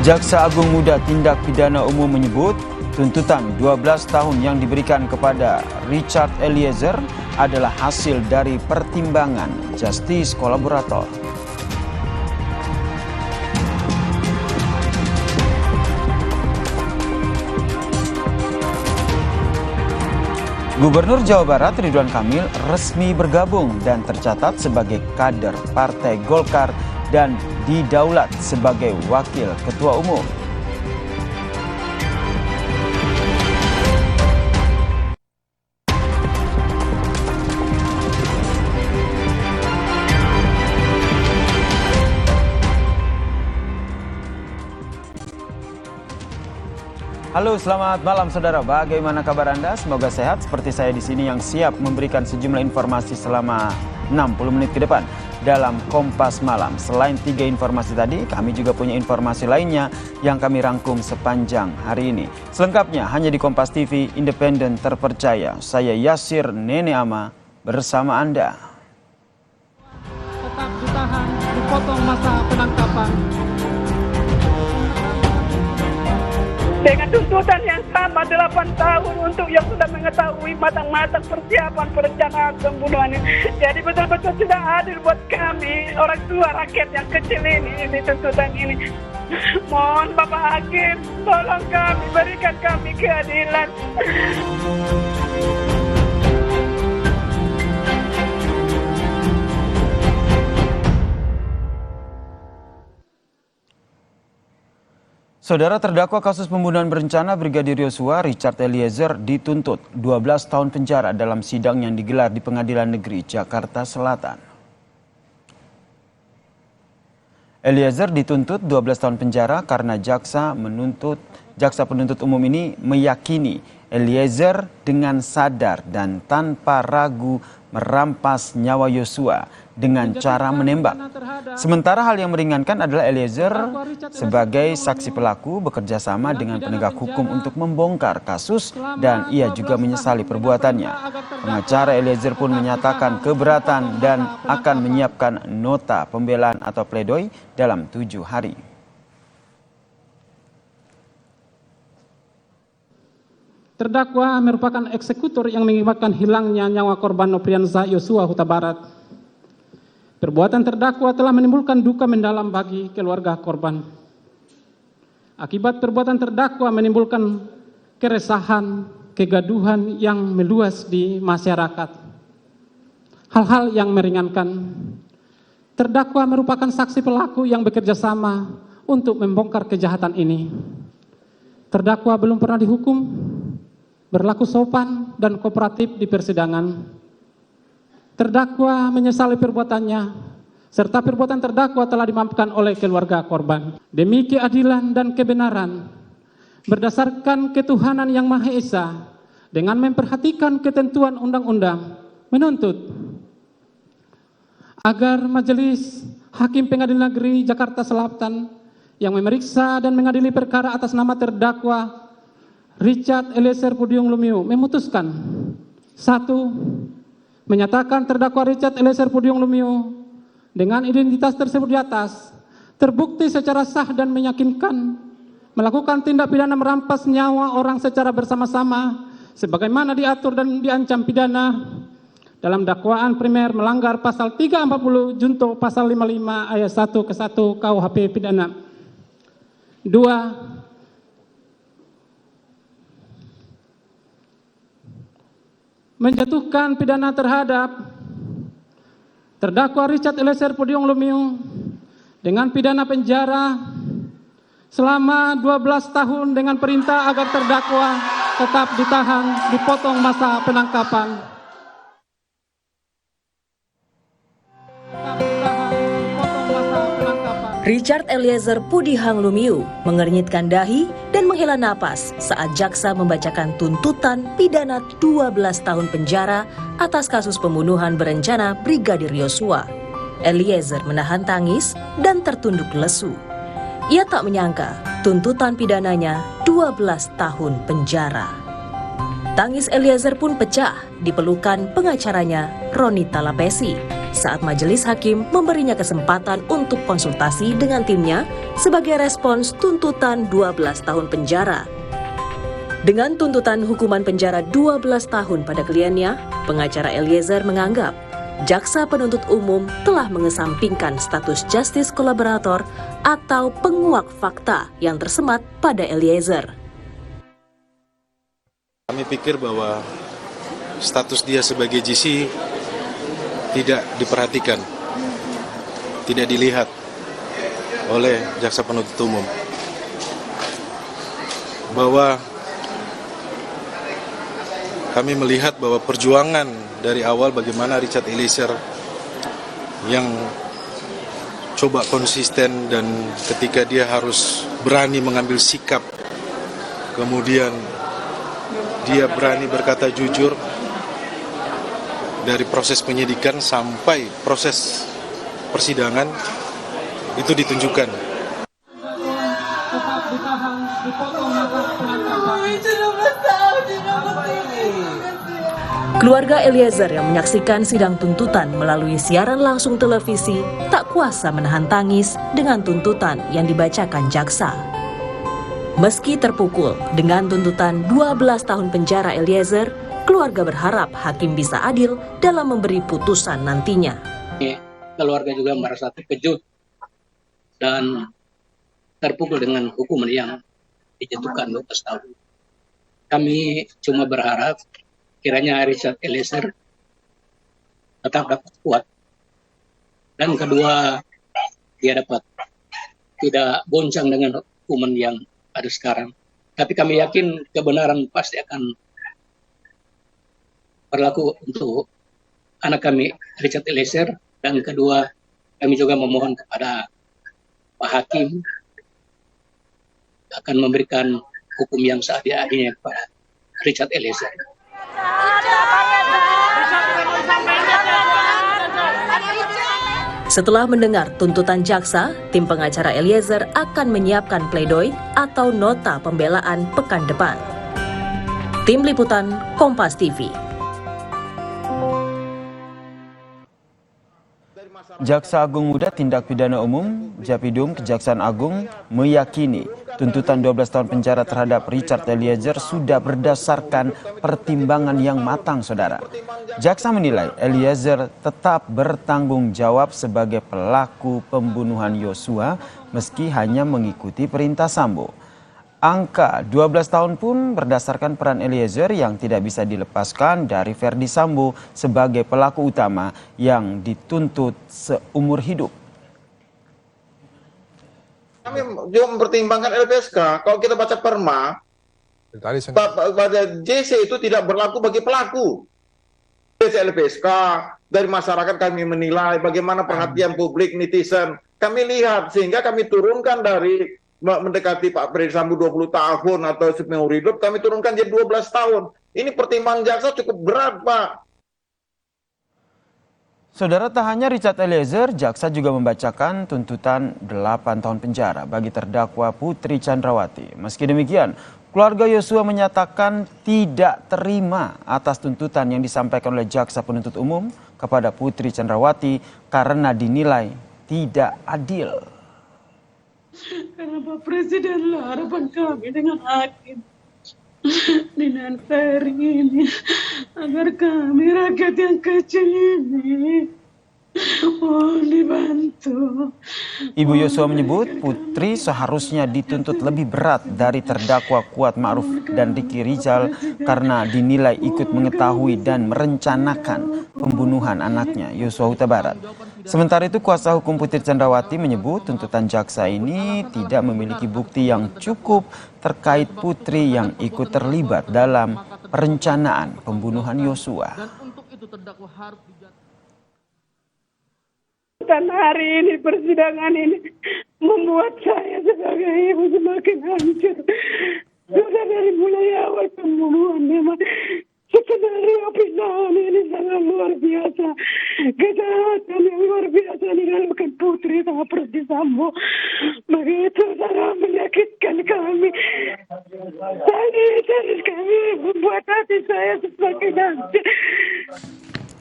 Jaksa Agung Muda Tindak Pidana Umum menyebut tuntutan 12 tahun yang diberikan kepada Richard Eliezer adalah hasil dari pertimbangan justice kolaborator. Gubernur Jawa Barat Ridwan Kamil resmi bergabung dan tercatat sebagai kader Partai Golkar dan didaulat sebagai wakil ketua umum. Halo, selamat malam saudara. Bagaimana kabar Anda? Semoga sehat seperti saya di sini yang siap memberikan sejumlah informasi selama 60 menit ke depan dalam Kompas Malam. Selain 3 informasi tadi, kami juga punya informasi lainnya yang kami rangkum sepanjang hari ini. Selengkapnya hanya di Kompas TV, independen terpercaya. Saya Yasir Nene Ama bersama Anda. Tetap ditahan, dipotong masa penangkapan. Dengan tuntutan yang sama 8 tahun untuk yang sudah mengetahui matang-matang persiapan perencanaan pembunuhan ini. Jadi betul-betul sudah adil buat kami, orang tua rakyat yang kecil ini tuntutan ini. Mohon Bapak Hakim, tolong kami, berikan kami keadilan. Saudara terdakwa kasus pembunuhan berencana Brigadir Yosua Richard Eliezer dituntut 12 tahun penjara dalam sidang yang digelar di Pengadilan Negeri Jakarta Selatan. Eliezer dituntut 12 tahun penjara karena jaksa penuntut umum ini meyakini Eliezer dengan sadar dan tanpa ragu merampas nyawa Yosua dengan cara menembak. Sementara hal yang meringankan adalah Eliezer sebagai saksi pelaku bekerja sama dengan penegak hukum untuk membongkar kasus dan ia juga menyesali perbuatannya. Pengacara Eliezer pun menyatakan keberatan dan akan menyiapkan nota pembelaan atau pledoi dalam 7 hari. Terdakwa merupakan eksekutor yang mengakibatkan hilangnya nyawa korban Nofriansah Yosua Huta Barat. Perbuatan terdakwa telah menimbulkan duka mendalam bagi keluarga korban. Akibat perbuatan terdakwa menimbulkan keresahan, kegaduhan yang meluas di masyarakat. Hal-hal yang meringankan. Terdakwa merupakan saksi pelaku yang bekerja sama untuk membongkar kejahatan ini. Terdakwa belum pernah dihukum, berlaku sopan dan kooperatif di persidangan. Terdakwa menyesali perbuatannya, serta perbuatan terdakwa telah dimaafkan oleh keluarga korban. Demi keadilan dan kebenaran, berdasarkan ketuhanan yang Maha Esa, dengan memperhatikan ketentuan undang-undang, menuntut agar Majelis Hakim Pengadilan Negeri Jakarta Selatan yang memeriksa dan mengadili perkara atas nama terdakwa Richard Eliezer Pudium Lumiu memutuskan: 1. Menyatakan terdakwa Richard Eliezer Pudium Lumiu dengan identitas tersebut di atas terbukti secara sah dan meyakinkan melakukan tindak pidana merampas nyawa orang secara bersama-sama sebagaimana diatur dan diancam pidana dalam dakwaan primer melanggar pasal 340 junto pasal 55 ayat 1 ke 1 KUHP pidana. 2. Menjatuhkan pidana terhadap terdakwa Richard Eliezer Pudium Lumiu dengan pidana penjara selama 12 tahun dengan perintah agar terdakwa tetap ditahan, dipotong masa penangkapan. Richard Eliezer Pudium Lumiu mengernyitkan dahi dan menghela napas saat jaksa membacakan tuntutan pidana 12 tahun penjara atas kasus pembunuhan berencana Brigadir Yosua. Eliezer menahan tangis dan tertunduk lesu. Ia tak menyangka tuntutan pidananya 12 tahun penjara. Tangis Eliezer pun pecah di pelukan pengacaranya Ronita Lapesi. saat majelis hakim memberinya kesempatan untuk konsultasi dengan timnya sebagai respons tuntutan 12 tahun penjara. Dengan tuntutan hukuman penjara 12 tahun pada kliennya, pengacara Eliezer menganggap jaksa penuntut umum telah mengesampingkan status justice kolaborator atau penguak fakta yang tersemat pada Eliezer. Kami pikir bahwa status dia sebagai GC tidak diperhatikan, tidak dilihat oleh jaksa penuntut umum. Bahwa kami melihat bahwa perjuangan dari awal bagaimana Richard Eliezer yang coba konsisten dan ketika dia harus berani mengambil sikap, kemudian dia berani berkata jujur dari proses penyidikan sampai proses persidangan itu ditunjukkan. Keluarga Eliezer yang menyaksikan sidang tuntutan melalui siaran langsung televisi tak kuasa menahan tangis dengan tuntutan yang dibacakan jaksa. Meski terpukul dengan tuntutan 12 tahun penjara Eliezer, keluarga berharap hakim bisa adil dalam memberi putusan nantinya. Keluarga juga merasa terkejut dan terpukul dengan hukuman yang dijatuhkan 12 tahun. Kami cuma berharap kiranya Richard Eliezer tetap dapat kuat. Dan kedua, dia dapat tidak goncang dengan hukuman yang ada sekarang. Tapi kami yakin kebenaran pasti akan berlaku untuk anak kami Richard Eliezer. Dan kedua, kami juga memohon kepada Pak Hakim akan memberikan hukum yang seadil-adilnya kepada Richard Eliezer. Setelah mendengar tuntutan jaksa, tim pengacara Eliezer akan menyiapkan pledoi atau nota pembelaan pekan depan. Tim Liputan Kompas TV. Jaksa Agung Muda Tindak Pidana Umum Japidum Kejaksaan Agung meyakini tuntutan 12 tahun penjara terhadap Richard Eliezer sudah berdasarkan pertimbangan yang matang, saudara. Jaksa menilai Eliezer tetap bertanggung jawab sebagai pelaku pembunuhan Yosua meski hanya mengikuti perintah Sambo. Angka 12 tahun pun berdasarkan peran Eliezer yang tidak bisa dilepaskan dari Verdi Sambo sebagai pelaku utama yang dituntut seumur hidup. Kami juga mempertimbangkan LPSK. Kalau kita baca perma, pada JC itu tidak berlaku bagi pelaku. JC LPSK, dari masyarakat kami menilai bagaimana perhatian publik, netizen. Kami lihat sehingga kami turunkan dari mendekati Pak Verdi Sambo 20 tahun atau seumur hidup, kami turunkan jadi 12 tahun. Ini pertimbangan jaksa cukup berat, Pak. Saudara, tak hanya Richard Eliezer, jaksa juga membacakan tuntutan 8 tahun penjara bagi terdakwa Putri Chandrawati. Meski demikian, keluarga Yosua menyatakan tidak terima atas tuntutan yang disampaikan oleh jaksa penuntut umum kepada Putri Chandrawati karena dinilai tidak adil. Karena Pak Presiden lah harapan kami dengan hakim dengan Ferry ini agar kami rakyat yang kecil ini dibantu. Ibu Yosua menyebut Putri seharusnya dituntut lebih berat dari terdakwa Kuat Ma'ruf dan Ricky Rizal karena dinilai ikut mengetahui dan merencanakan pembunuhan anaknya Yosua Huta Barat. Sementara itu, kuasa hukum Putri Chandrawati menyebut tuntutan jaksa ini tidak memiliki bukti yang cukup terkait Putri yang ikut terlibat dalam perencanaan pembunuhan Yosua. Dan hari ini persidangan ini membuat saya sebagai ibu semakin hancur. Sudah dari mulai awal pembunuhan memang skenario pidana ini sangat luar biasa. Kejahatan yang luar biasa dilakukan Putri sama Verdi Sambo. Begitu sangat menyakitkan kami. Tadi kami membuat hati saya sebagai nanti.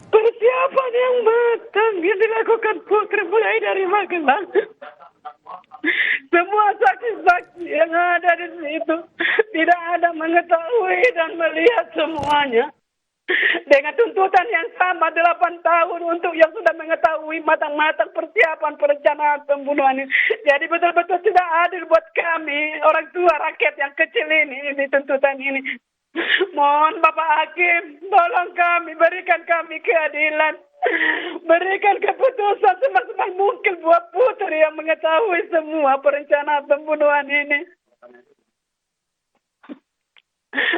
Persiapan yang matang yang dilakukan Putri mulai dari Magelang. Semua saksi-saksi yang ada di situ tidak ada mengetahui dan melihat semuanya. Dengan tuntutan yang sama 8 tahun untuk yang sudah mengetahui matang-matang persiapan perencanaan pembunuhan ini. Jadi betul-betul tidak adil buat kami, orang tua rakyat yang kecil ini di tuntutan ini. Mohon Bapak Hakim, tolong kami, berikan kami keadilan. Berikan keputusan semaksimal mungkin buat Putri yang mengetahui semua perencanaan pembunuhan ini.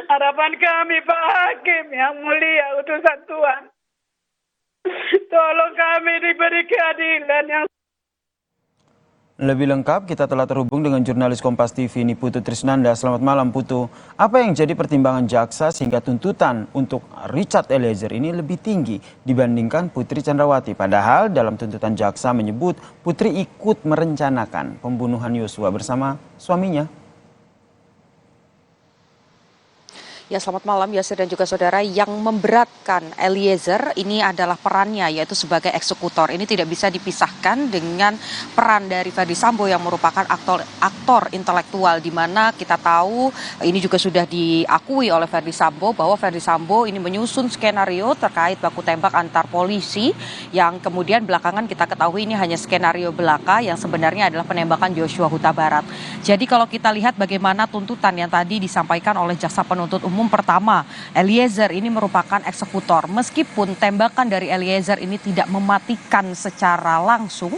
Harapan kami Pak Hakim yang mulia utusan Tuhan. Tolong kami diberi keadilan yang Lebih lengkap kita telah terhubung dengan jurnalis Kompas TV Niputu Trisnanda. Selamat malam Putu. Apa yang jadi pertimbangan jaksa sehingga tuntutan untuk Richard Eliezer ini lebih tinggi dibandingkan Putri Chandrawati? Padahal dalam tuntutan jaksa menyebut Putri ikut merencanakan pembunuhan Yosua bersama suaminya. Ya, selamat malam Yasir dan juga saudara. Yang memberatkan Eliezer ini adalah perannya, yaitu sebagai eksekutor. Ini tidak bisa dipisahkan dengan peran dari Ferdy Sambo yang merupakan aktor intelektual, di mana kita tahu ini juga sudah diakui oleh Ferdy Sambo bahwa Ferdy Sambo ini menyusun skenario terkait baku tembak antar polisi yang kemudian belakangan kita ketahui ini hanya skenario belaka yang sebenarnya adalah penembakan Joshua Huta Barat. Jadi kalau kita lihat bagaimana tuntutan yang tadi disampaikan oleh jaksa penuntut umum, pertama, Eliezer ini merupakan eksekutor. Meskipun tembakan dari Eliezer ini tidak mematikan secara langsung,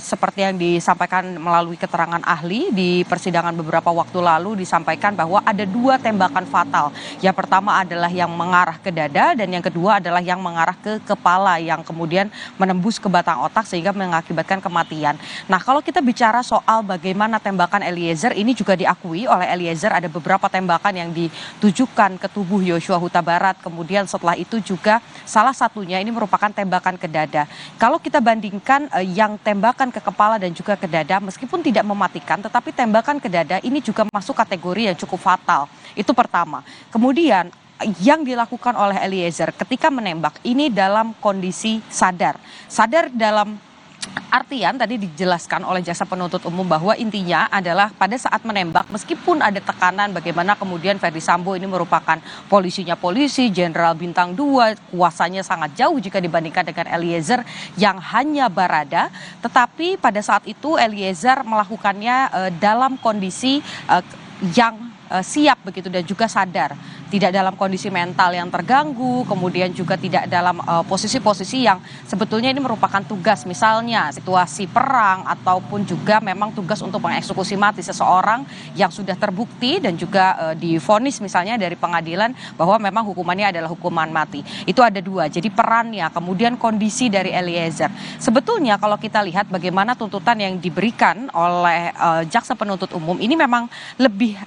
seperti yang disampaikan melalui keterangan ahli di persidangan beberapa waktu lalu, disampaikan bahwa ada 2 tembakan fatal. Yang pertama adalah yang mengarah ke dada dan yang kedua adalah yang mengarah ke kepala yang kemudian menembus ke batang otak sehingga mengakibatkan kematian. Nah, kalau kita bicara soal bagaimana tembakan Eliezer, ini juga diakui oleh Eliezer ada beberapa tembakan yang ditujukan ke tubuh Joshua Huta Barat. Kemudian setelah itu juga salah satunya ini merupakan tembakan ke dada. Kalau kita bandingkan yang tembakan ke kepala dan juga ke dada, meskipun tidak mematikan, tetapi tembakan ke dada ini juga masuk kategori yang cukup fatal. Itu pertama. Kemudian yang dilakukan oleh Eliezer ketika menembak ini dalam kondisi sadar. Sadar dalam artian tadi dijelaskan oleh jaksa penuntut umum bahwa intinya adalah pada saat menembak meskipun ada tekanan bagaimana kemudian Ferdy Sambo ini merupakan polisinya polisi, jenderal bintang 2, kuasanya sangat jauh jika dibandingkan dengan Eliezer yang hanya barada, tetapi pada saat itu Eliezer melakukannya dalam kondisi yang siap begitu dan juga sadar, tidak dalam kondisi mental yang terganggu, kemudian juga tidak dalam posisi-posisi yang sebetulnya ini merupakan tugas, misalnya situasi perang ataupun juga memang tugas untuk mengeksekusi mati seseorang yang sudah terbukti dan juga divonis misalnya dari pengadilan bahwa memang hukumannya adalah hukuman mati. Itu ada 2, jadi perannya, kemudian kondisi dari Eliezer. Sebetulnya kalau kita lihat bagaimana tuntutan yang diberikan oleh jaksa penuntut umum ini memang lebih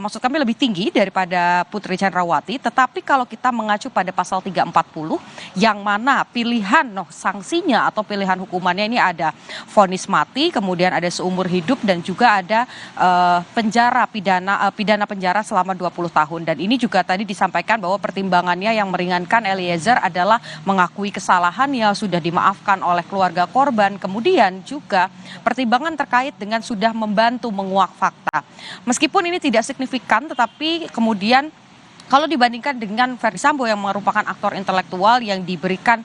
maksud kami lebih tinggi daripada Putri Chandrawati, tetapi kalau kita mengacu pada pasal 340 yang mana pilihan sanksinya atau pilihan hukumannya ini ada vonis mati, kemudian ada seumur hidup dan juga ada pidana penjara selama 20 tahun. Dan ini juga tadi disampaikan bahwa pertimbangannya yang meringankan Eliezer adalah mengakui kesalahannya, sudah dimaafkan oleh keluarga korban, kemudian juga pertimbangan terkait dengan sudah membantu menguak fakta. Meskipun ini tidak signifikan, tetapi kemudian kalau dibandingkan dengan Ferdy Sambo yang merupakan aktor intelektual yang diberikan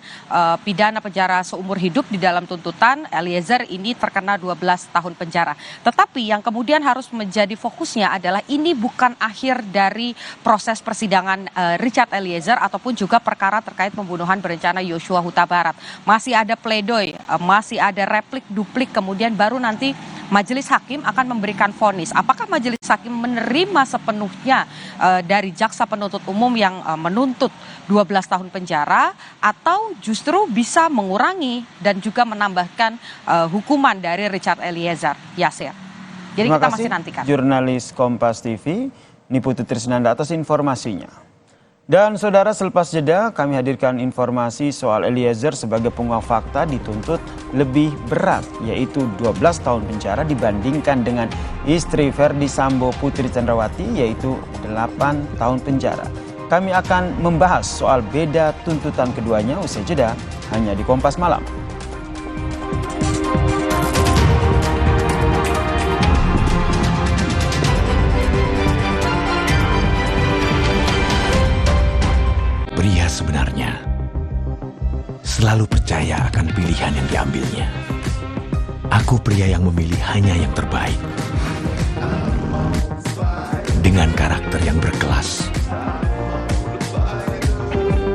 pidana penjara seumur hidup di dalam tuntutan, Eliezer ini terkena 12 tahun penjara. Tetapi yang kemudian harus menjadi fokusnya adalah ini bukan akhir dari proses persidangan Richard Eliezer ataupun juga perkara terkait pembunuhan berencana Joshua Huta Barat. Masih ada pledoi, masih ada replik duplik, kemudian baru nanti majelis hakim akan memberikan vonis. Apakah majelis hakim menerima sepenuhnya dari jaksa penuntut umum yang menuntut 12 tahun penjara atau justru bisa mengurangi dan juga menambahkan hukuman dari Richard Eliezer? Yasir. Jadi Terima kita kasih, masih nantikan. Jurnalis Kompas TV Niputu Trisnanda atas informasinya. Dan saudara, selepas jeda kami hadirkan informasi soal Eliezer sebagai penguak fakta dituntut lebih berat, yaitu 12 tahun penjara dibandingkan dengan istri Verdi Sambo Putri Chandrawati, yaitu 8 tahun penjara. Kami akan membahas soal beda tuntutan keduanya usai jeda hanya di Kompas Malam. Pria sebenarnya selalu percaya akan pilihan yang diambilnya. Aku pria yang memilih hanya yang terbaik. Dengan karakter yang berkelas.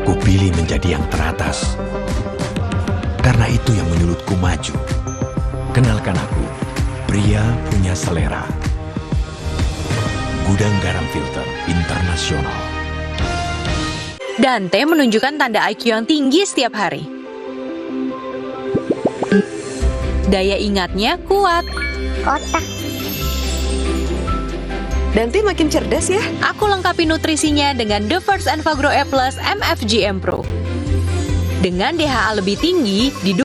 Kupilih menjadi yang teratas. Karena itu yang menyulutku maju. Kenalkan aku, pria punya selera. Gudang Garam Filter Internasional. Dante menunjukkan tanda IQ yang tinggi setiap hari. Daya ingatnya kuat. Otak. Dante makin cerdas ya. Aku lengkapi nutrisinya dengan The First Enfagro E Plus MFGM Pro. Dengan DHA lebih tinggi,